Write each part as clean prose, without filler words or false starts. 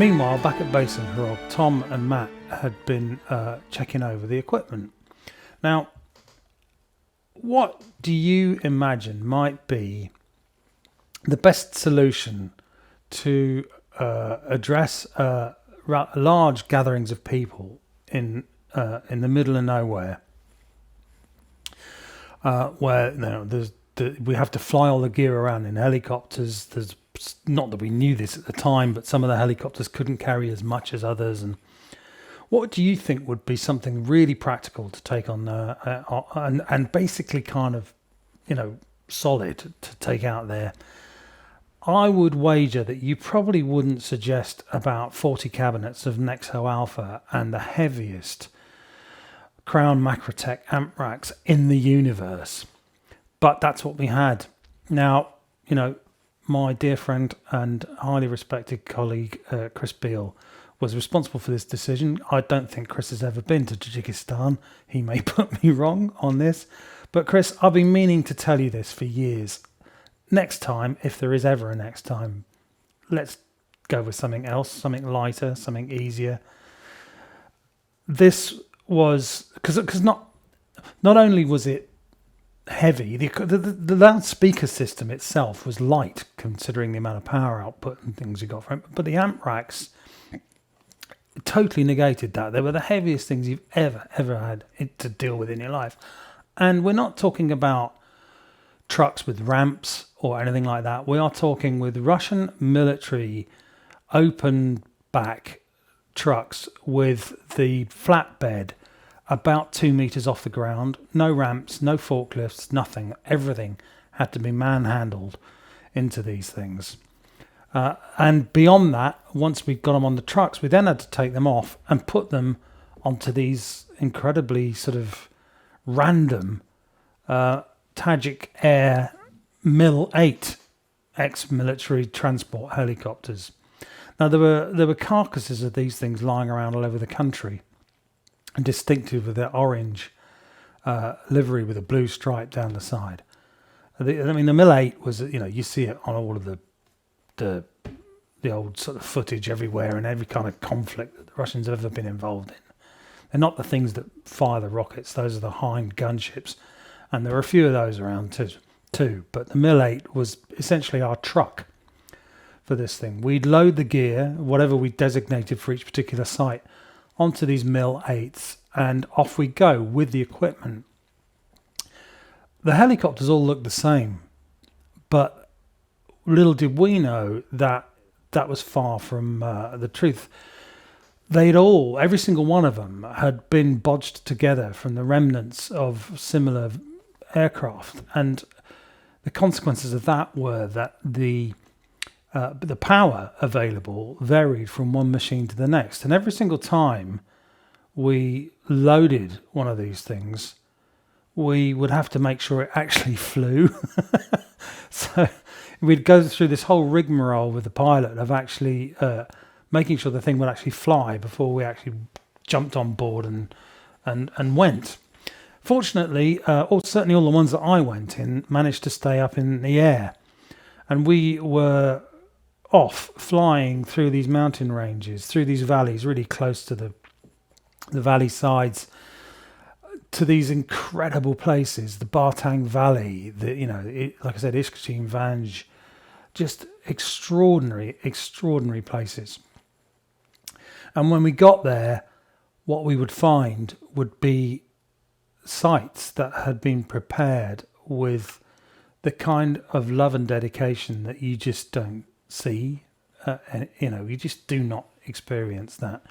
Meanwhile, back at base in Harrog, Tom and Matt had been checking over the equipment. Now, what do you imagine might be the best solution to address large gatherings of people in the middle of nowhere, where we have to fly all the gear around in helicopters? There's not that we knew this at the time, but some of the helicopters couldn't carry as much as others. And what do you think would be something really practical to take on and basically kind of, solid to take out there? I would wager that you probably wouldn't suggest about 40 cabinets of Nexo Alpha and the heaviest Crown Macrotech amp racks in the universe. But that's what we had. Now, my dear friend and highly respected colleague, Chris Beale, was responsible for this decision. I don't think Chris has ever been to Tajikistan. He may put me wrong on this. But Chris, I've been meaning to tell you this for years. Next time, if there is ever a next time, let's go with something else, something lighter, something easier. This was, because not only was it heavy, the loudspeaker system itself was light, considering the amount of power output and things you got from it, but the amp racks totally negated that. They were the heaviest things you've ever had to deal with in your life. And we're not talking about trucks with ramps or anything like that. We are talking with Russian military open back trucks with the flatbed about 2 meters off the ground, no ramps, no forklifts, nothing. Everything had to be manhandled into these things. And beyond that, once we got them on the trucks, we then had to take them off and put them onto these incredibly sort of random Tajik Air Mil-8 ex-military transport helicopters. Now, there were carcasses of these things lying around all over the country, and distinctive with their orange livery with a blue stripe down the side. The Mil-8 was, you see it on all of the old sort of footage everywhere and every kind of conflict that the Russians have ever been involved in. They're not the things that fire the rockets; those are the Hind gunships, and there are a few of those around too. But the Mil-8 was essentially our truck for this thing. We'd load the gear, whatever we designated for each particular site, onto these Mil-8s, and off we go with the equipment. The helicopters all looked the same, but little did we know that that was far from the truth. Every single one of them had been bodged together from the remnants of similar aircraft, and the consequences of that were that the power available varied from one machine to the next, and every single time we loaded one of these things, we would have to make sure it actually flew. So we'd go through this whole rigmarole with the pilot of actually making sure the thing would actually fly before we actually jumped on board and went. Fortunately, certainly all the ones that I went in managed to stay up in the air, and we were off flying through these mountain ranges, through these valleys, really close to the valley sides, to these incredible places, the Bartang Valley, like I said, Ishkashim Vanj, just extraordinary places. And when we got there, what we would find would be sites that had been prepared with the kind of love and dedication that you just don't see. You just do not experience that.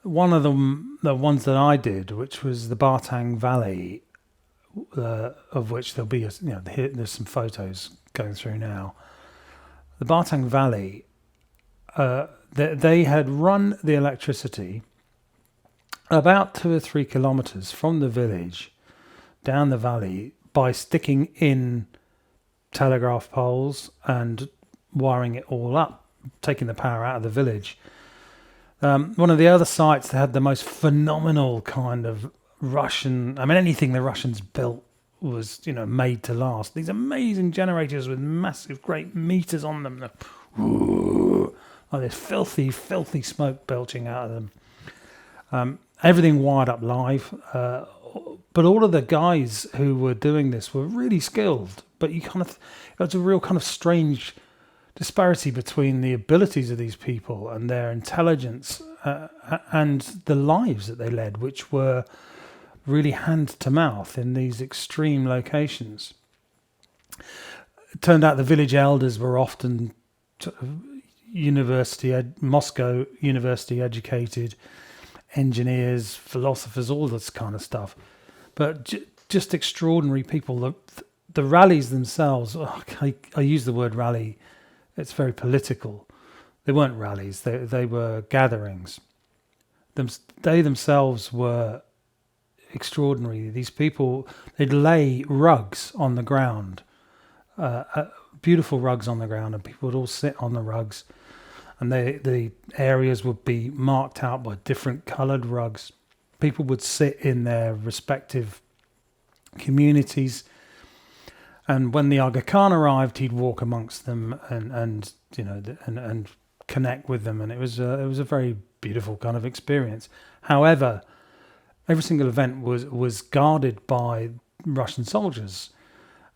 One of them, the ones that I did, which was the Bartang Valley, of which there'll be, there's some photos going through now. The Bartang Valley, they had run the electricity about 2 or 3 kilometers from the village down the valley by sticking in telegraph poles and wiring it all up, taking the power out of the village. One of the other sites that had the most phenomenal kind of Russian, anything the Russians built was, made to last. These amazing generators with massive, great meters on them, like this filthy smoke belching out of them. Everything wired up live, but all of the guys who were doing this were really skilled. But it was a real kind of strange disparity between the abilities of these people and their intelligence and the lives that they led, which were really hand to mouth in these extreme locations. It turned out the village elders were often Moscow university educated engineers, philosophers, all this kind of stuff, but just extraordinary people. The rallies themselves, I use the word rally, it's very political. They weren't rallies, they were gatherings. They themselves were extraordinary. These people, they'd lay rugs on the ground, beautiful rugs on the ground, and people would all sit on the rugs, and the areas would be marked out by different coloured rugs. People would sit in their respective communities, and when the Aga Khan arrived, he'd walk amongst them and connect with them, and it was a very beautiful kind of experience. However, every single event was guarded by Russian soldiers.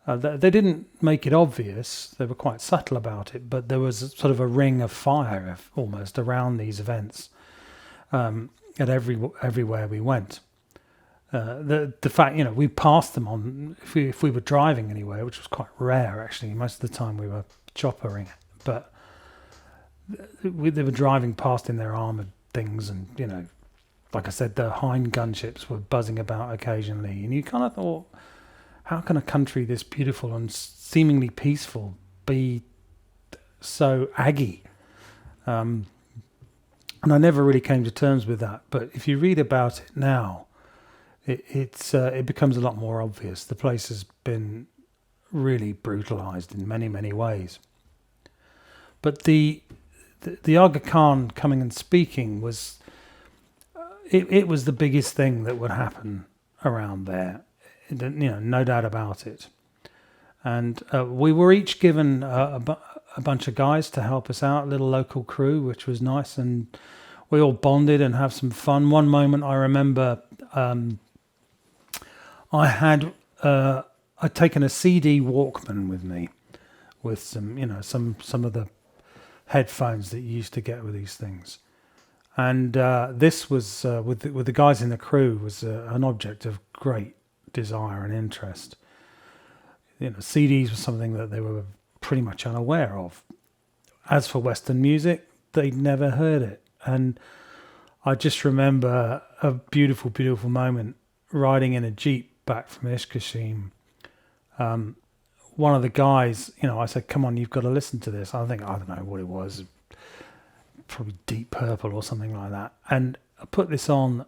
They didn't make it obvious. They were quite subtle about it, but there was sort of a ring of fire almost around these events at everywhere we went. The fact, we passed them on if we were driving anywhere, which was quite rare actually. Most of the time we were choppering, but they were driving past in their armoured things, and like I said, the Hind gunships were buzzing about occasionally, and you kind of thought, how can a country this beautiful and seemingly peaceful be so aggy? And I never really came to terms with that. But if you read about it now, it becomes a lot more obvious. The place has been really brutalised in many, many ways. But the Aga Khan coming and speaking was it was the biggest thing that would happen around there. No doubt about it. And we were each given a bunch of guys to help us out, a little local crew, which was nice, and we all bonded and have some fun. One moment I remember, I'd taken a CD Walkman with me, with some of the headphones that you used to get with these things, and this was with the guys in the crew was an object of great desire and interest. CDs was something that they were pretty much unaware of. As for Western music, they'd never heard it. And I just remember a beautiful, beautiful moment riding in a Jeep back from Ishkashim. One of the guys, I said, come on, you've got to listen to this. I don't know what it was, probably Deep Purple or something like that. And I put this on,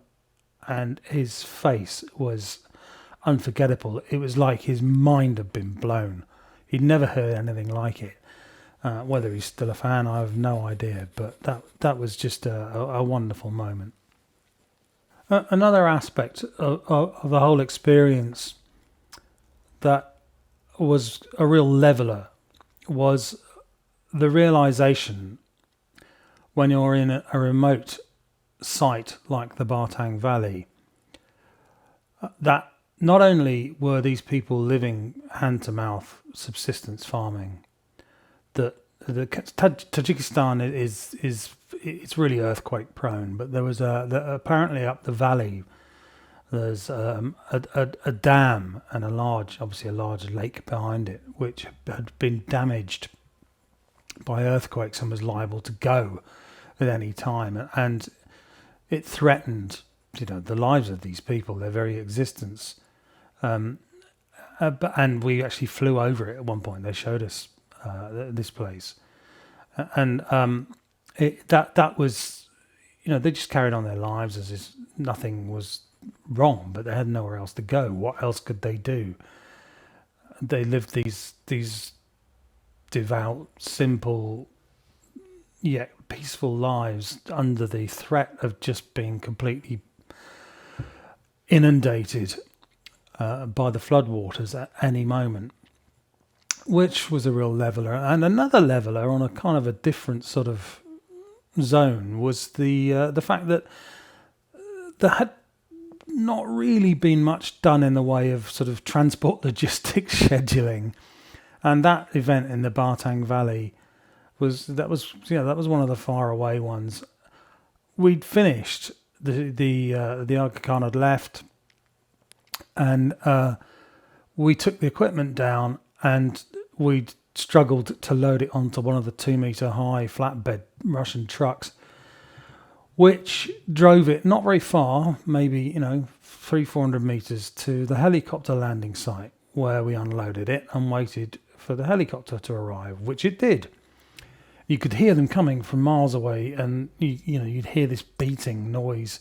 and his face was unforgettable. It was like his mind had been blown. He'd never heard anything like it. Whether he's still a fan, I have no idea. But that was just a wonderful moment. Another aspect of the whole experience that was a real leveler was the realization when you're in a remote site like the Bartang Valley that not only were these people living hand-to-mouth subsistence farming, that Tajikistan it's really earthquake prone, but there was apparently up the valley there's a dam and obviously a large lake behind it, which had been damaged by earthquakes and was liable to go at any time, and it threatened the lives of these people, their very existence. And we actually flew over it at one point. They showed us this place, and that was, they just carried on their lives as if nothing was wrong, but they had nowhere else to go. What else could they do? They lived these devout, simple, yet peaceful lives under the threat of just being completely inundated by the floodwaters at any moment, which was a real leveler. And another leveler on a kind of a different sort of zone was the fact that there had not really been much done in the way of sort of transport logistics scheduling, and that event in the Bartang Valley that was one of the far away ones. We'd finished the Aga Khan had left, and we took the equipment down, and we'd struggled to load it onto one of the 2 meter high flatbed Russian trucks, which drove it not very far, maybe 300-400 meters to the helicopter landing site, where we unloaded it and waited for the helicopter to arrive, which it did. You could hear them coming from miles away, and you'd hear this beating noise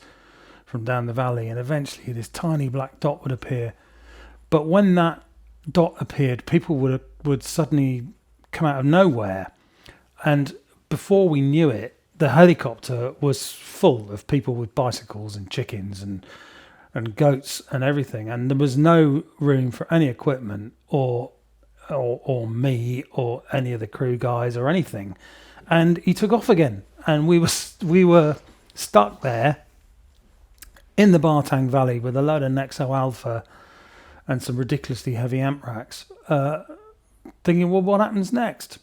from down the valley, and eventually this tiny black dot would appear. But when that dot appeared, people would suddenly come out of nowhere, and before we knew it, the helicopter was full of people with bicycles and chickens and goats and everything, and there was no room for any equipment or me or any of the crew guys or anything. And he took off again, and we were stuck there in the Bartang Valley with a load of Nexo Alpha and some ridiculously heavy amp racks, thinking, well, what happens next?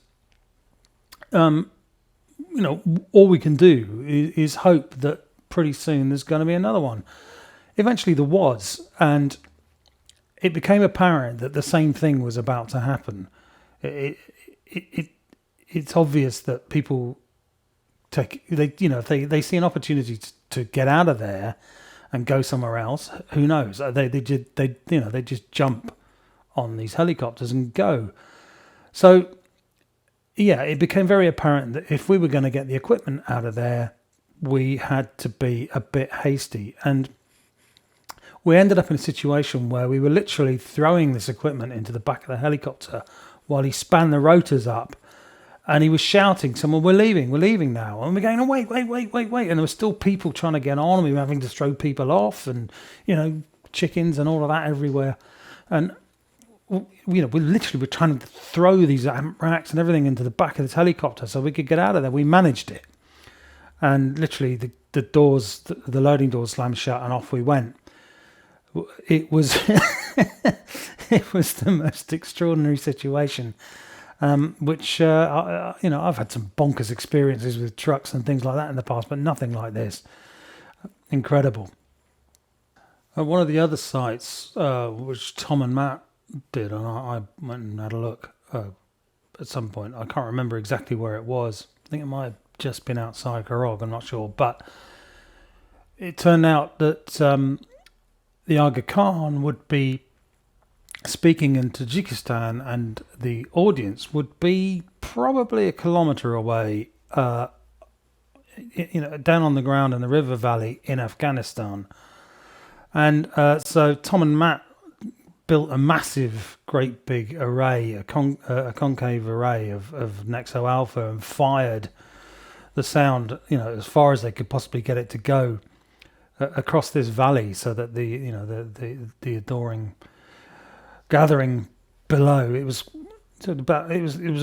All we can do is hope that pretty soon there's going to be another one. Eventually there was, and it became apparent that the same thing was about to happen. It's obvious that people if they see an opportunity to get out of there and go somewhere else, who knows? They just jump on these helicopters and go. So yeah, it became very apparent that if we were going to get the equipment out of there, we had to be a bit hasty. And we ended up in a situation where we were literally throwing this equipment into the back of the helicopter while he span the rotors up, and he was shouting, "Someone, we're leaving now." And we're going, "Oh, wait. And there were still people trying to get on, and we were having to throw people off, and, chickens and all of that everywhere. And we literally were trying to throw these amp racks and everything into the back of this helicopter so we could get out of there. We managed it, and literally the loading doors slammed shut, and off we went. It was it was the most extraordinary situation, which I've had some bonkers experiences with trucks and things like that in the past, but nothing like this. Incredible. One of the other sites, which Tom and Matt did, and I went and had a look at some point. I can't remember exactly where it was. I think it might have just been outside Karog, I'm not sure. But it turned out that the Aga Khan would be speaking in Tajikistan, and the audience would be probably a kilometre away, down on the ground in the river valley in Afghanistan. And so Tom and Matt built a massive, great big array, a concave array of Nexo Alpha, and fired the sound, as far as they could possibly get it to go across this valley, so that the adoring gathering below, it was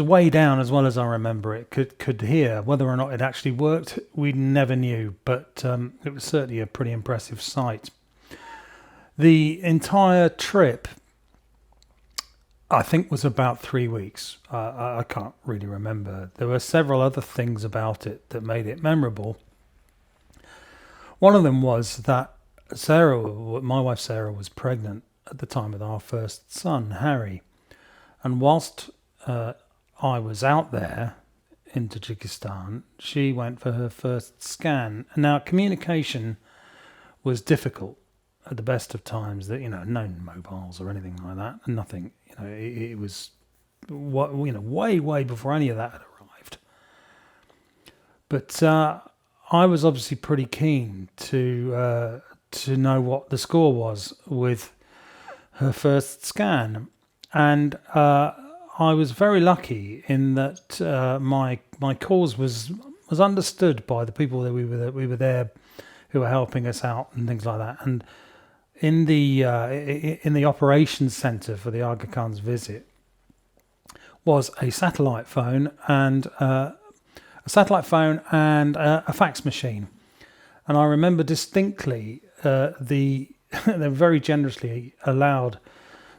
way down, as well as I remember it, could hear. Whether or not it actually worked, we never knew, but it was certainly a pretty impressive sight. The entire trip, I think, was about 3 weeks. I can't really remember. There were several other things about it that made it memorable. One of them was that my wife Sarah, was pregnant at the time with our first son, Harry. And whilst I was out there in Tajikistan, she went for her first scan. Now, communication was difficult at the best of times. That no mobiles or anything like that, nothing. It was way before any of that had arrived. But I was obviously pretty keen to know what the score was with her first scan, and I was very lucky in that my cause was understood by the people that we were there, who were helping us out and things like that. And in the operations centre for the Aga Khan's visit was a satellite phone and a a satellite phone, and a fax machine. And I remember distinctly they very generously allowed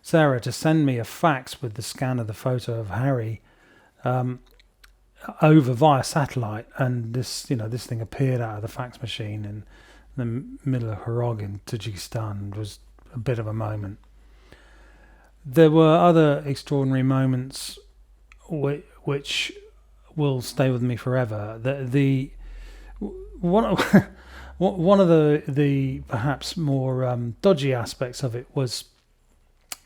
Sarah to send me a fax with the scan of the photo of Harry over via satellite, and this thing appeared out of the fax machine in the middle of Horog in Tajikistan. It was a bit of a moment. There were other extraordinary moments which will stay with me forever. One of the perhaps more dodgy aspects of it was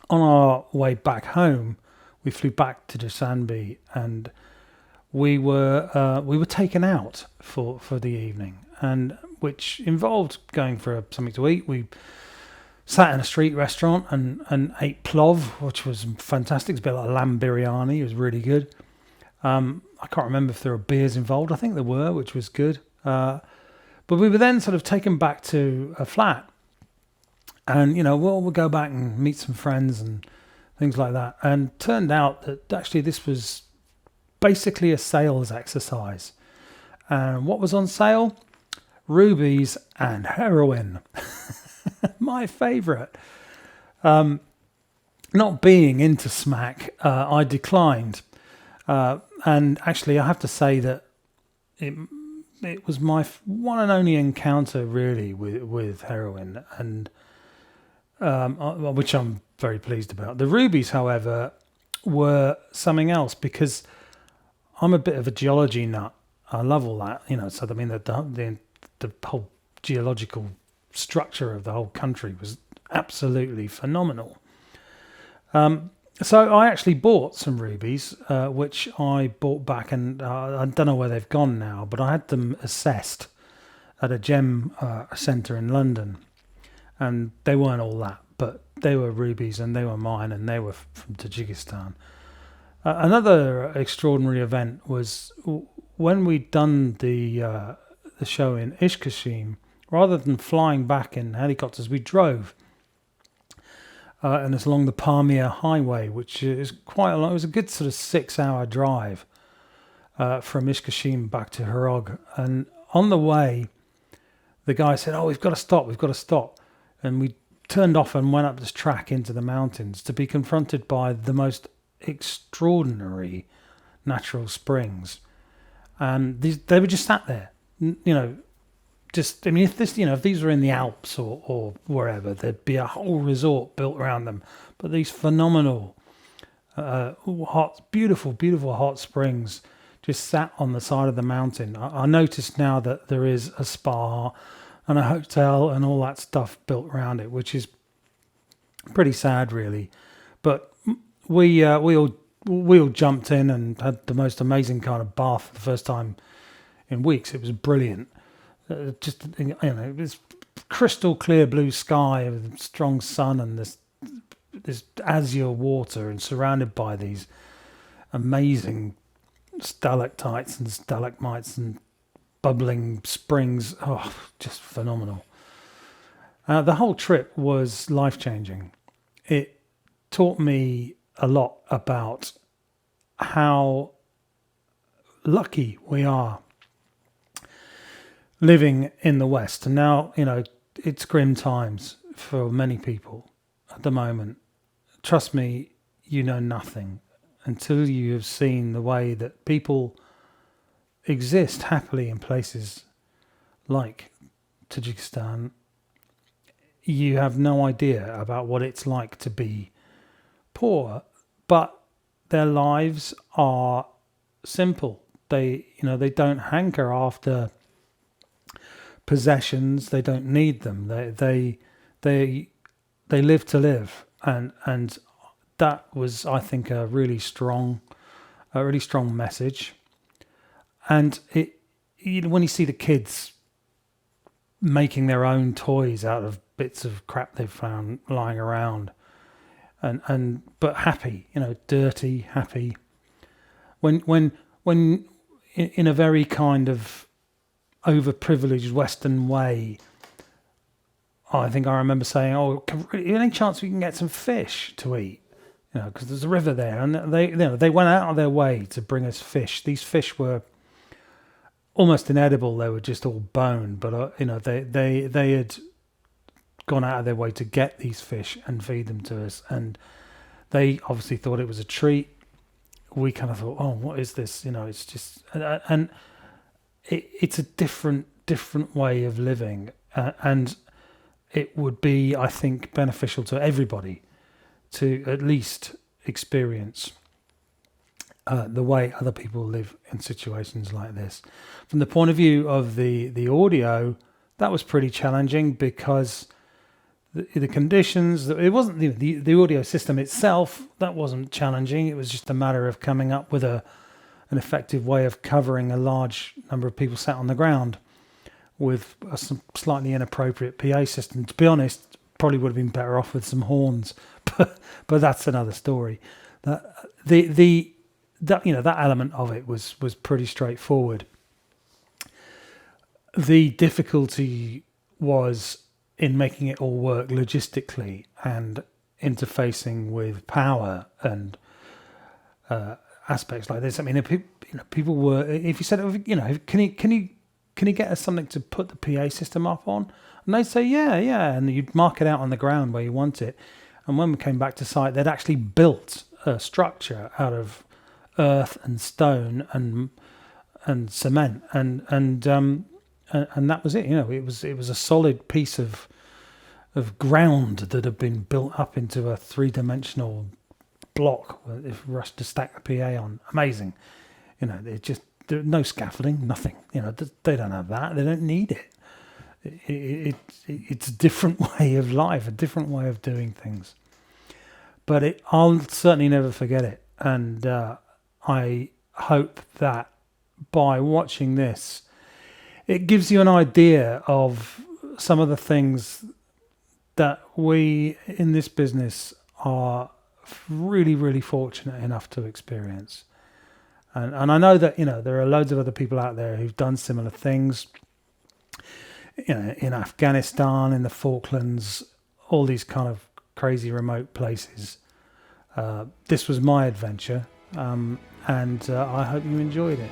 on our way back home. We flew back to Dusanbe, and we were taken out for the evening, and which involved going for something to eat. We sat in a street restaurant and ate plov, which was fantastic. It's a bit like lamb biryani. It was really good. I can't remember if there were beers involved. I think there were, which was good. But we were then sort of taken back to a flat, and we'll go back and meet some friends and things like that. And turned out that actually this was basically a sales exercise. And what was on sale? Rubies and heroin. My favourite. Not being into smack, I declined. And actually, I have to say that it was my one and only encounter really with heroin, and which I'm very pleased about. The rubies, however, were something else, because I'm a bit of a geology nut. I love all that, So I mean, the whole geological structure of the whole country was absolutely phenomenal. So I actually bought some rubies, which I bought back, and I don't know where they've gone now, but I had them assessed at a gem centre in London, and they weren't all that, but they were rubies, and they were mine, and they were from Tajikistan. Another extraordinary event was when we'd done the show in Ishkashim. Rather than flying back in helicopters, we drove. And it's along the Pamir highway, which is quite a long. It was a good sort of 6-hour drive from Ishkashim back to Horog. And on the way, the guy said, "Oh, we've got to stop." And we turned off and went up this track into the mountains to be confronted by the most extraordinary natural springs. And they were just sat there, if these were in the Alps or wherever, there'd be a whole resort built around them. But these phenomenal, beautiful hot springs just sat on the side of the mountain. I noticed now that there is a spa and a hotel and all that stuff built around it, which is pretty sad, really. But we all jumped in and had the most amazing kind of bath for the first time in weeks. It was brilliant. It was crystal clear blue sky with strong sun and this azure water, and surrounded by these amazing stalactites and stalagmites and bubbling springs. Oh, just phenomenal. The whole trip was life-changing. It taught me a lot about how lucky we are living in the West. And now, it's grim times for many people at the moment. Trust me, you know nothing until you have seen the way that people exist happily in places like Tajikistan. You have no idea about what it's like to be poor, but their lives are simple. They don't hanker after possessions. They don't need them. They live to live, and that was, I think, a really strong message. And when you see the kids making their own toys out of bits of crap they've found lying around, but happy, dirty, happy. When in a very kind of overprivileged Western way, I think I remember saying, "Oh, any chance we can get some fish to eat?" Because there's a river there, and they went out of their way to bring us fish. These fish were almost inedible. They were just all bone, but they had gone out of their way to get these fish and feed them to us, and they obviously thought it was a treat. We kind of thought, oh, what is this? It's just, and it's a different way of living, and it would be, I think, beneficial to everybody to at least experience the way other people live in situations like this. From the point of view of the audio, that was pretty challenging because the conditions, it wasn't the audio system itself, that wasn't challenging. It was just a matter of coming up with an effective way of covering a large number of people sat on the ground with a slightly inappropriate PA system. To be honest, probably would have been better off with some horns, but that's another story. That element of it was pretty straightforward. The difficulty was in making it all work logistically and interfacing with power and aspects like this. I mean, people were. If you said, can you get us something to put the PA system up on? And they'd say, yeah, and you'd mark it out on the ground where you want it. And when we came back to site, they'd actually built a structure out of earth and stone and cement, and that was it. It was a solid piece of ground that had been built up into a 3-dimensional block for us to stack the PA on. Amazing. It just, there, no scaffolding, nothing. They don't have that. They don't need it. It's a different way of life, a different way of doing things. But I'll certainly never forget it. And I hope that by watching this, it gives you an idea of some of the things that we in this business are really, really fortunate enough to experience. And I know that, there are loads of other people out there who've done similar things, in Afghanistan, in the Falklands, all these kind of crazy remote places. This was my adventure, and I hope you enjoyed it.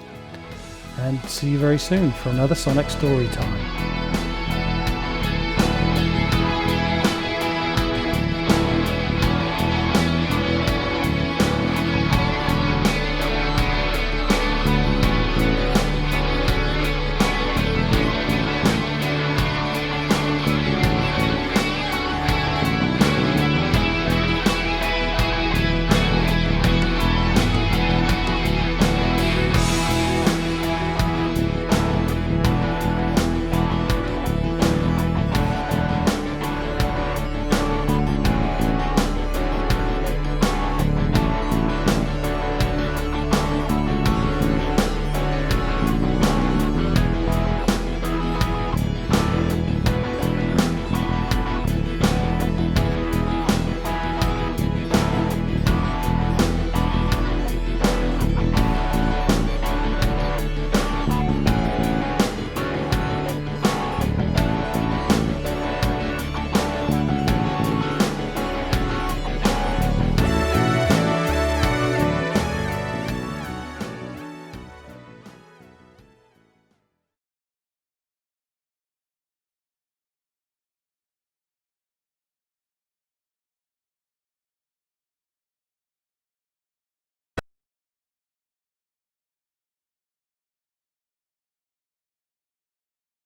And see you very soon for another Sonic Storytime.